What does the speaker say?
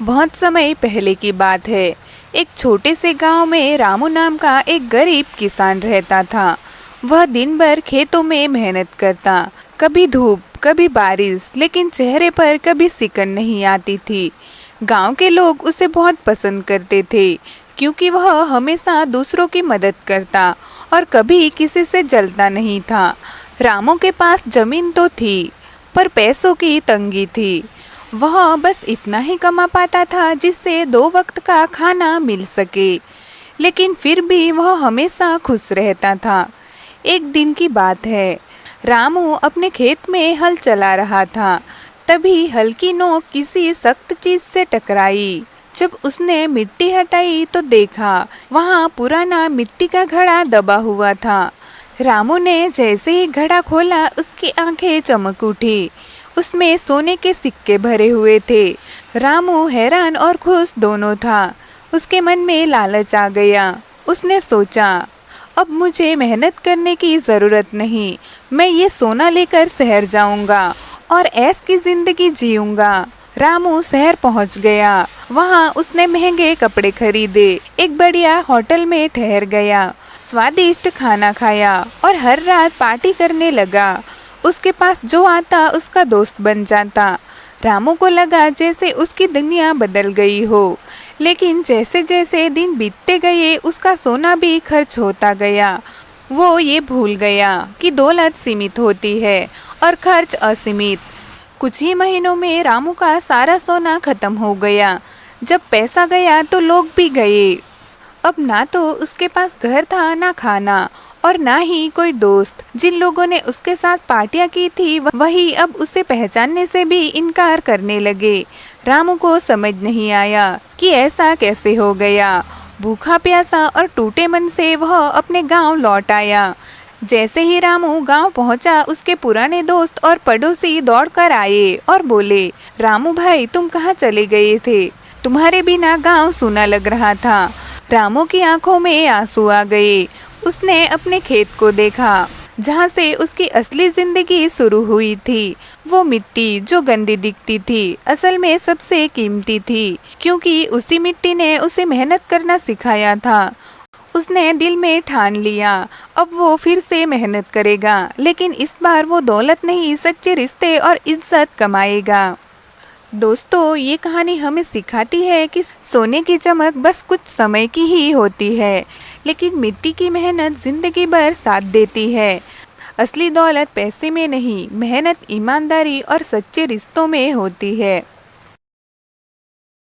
बहुत समय पहले की बात है। एक छोटे से गांव में रामू नाम का एक गरीब किसान रहता था। वह दिन भर खेतों में मेहनत करता, कभी धूप कभी बारिश, लेकिन चेहरे पर कभी सिकन नहीं आती थी। गांव के लोग उसे बहुत पसंद करते थे, क्योंकि वह हमेशा दूसरों की मदद करता और कभी किसी से जलता नहीं था। रामू के पास जमीन तो थी, पर पैसों की तंगी थी। वह बस इतना ही कमा पाता था जिससे 2 वक्त का खाना मिल सके, लेकिन फिर भी वह हमेशा खुश रहता था। एक दिन की बात है, रामू अपने खेत में हल चला रहा था। तभी हल की नोक किसी सख्त चीज से टकराई। जब उसने मिट्टी हटाई तो देखा वहाँ पुराना मिट्टी का घड़ा दबा हुआ था। रामू ने जैसे ही घड़ा खोला, उसकी आंखें चमक उठी। उसमें सोने के सिक्के भरे हुए थे। रामू हैरान और खुश दोनों था। उसके मन में लालच आ गया। उसने सोचा, अब मुझे मेहनत करने की ज़रूरत नहीं, मैं ये सोना लेकर शहर जाऊंगा और ऐश की ज़िंदगी जीऊंगा। रामू शहर पहुंच गया। वहां उसने महंगे कपड़े खरीदे, एक बढ़िया होटल में ठहर गया, स्वादिष्ट खाना खाया और हर रात पार्टी करने लगा। उसके पास जो आता उसका दोस्त बन जाता। रामू को लगा जैसे उसकी दुनिया बदल गई हो, लेकिन जैसे जैसे दिन बीतते गए उसका सोना भी खर्च होता गया। वो ये भूल गया कि दौलत सीमित होती है और खर्च असीमित। कुछ ही महीनों में रामू का सारा सोना खत्म हो गया। जब पैसा गया तो लोग भी गए। अब ना तो उसके पास घर था, ना खाना, और ना ही कोई दोस्त। जिन लोगों ने उसके साथ पार्टियां की थी वही अब उसे पहचानने से भी इनकार करने लगे। रामू को समझ नहीं आया कि ऐसा कैसे हो गया। भूखा प्यासा और टूटे मन से वह अपने गांव लौट आया। जैसे ही रामू गांव पहुंचा, उसके पुराने दोस्त और पड़ोसी दौड़कर आए और बोले, रामू भाई, तुम कहाँ चले गए थे? तुम्हारे बिना गांव सूना लग रहा था। रामू की आंखों में आंसू आ गए। उसने अपने खेत को देखा, जहाँ से उसकी असली जिंदगी शुरू हुई थी। वो मिट्टी जो गंदी दिखती थी, असल में सबसे कीमती थी, क्योंकि उसी मिट्टी ने उसे मेहनत करना सिखाया था। उसने दिल में ठान लिया, अब वो फिर से मेहनत करेगा, लेकिन इस बार वो दौलत नहीं, सच्चे रिश्ते और इज्जत कमाएगा। दोस्तों, ये कहानी हमें सिखाती है कि सोने की चमक बस कुछ समय की ही होती है, लेकिन मिट्टी की मेहनत जिंदगी भर साथ देती है। असली दौलत पैसे में नहीं, मेहनत, ईमानदारी और सच्चे रिश्तों में होती है।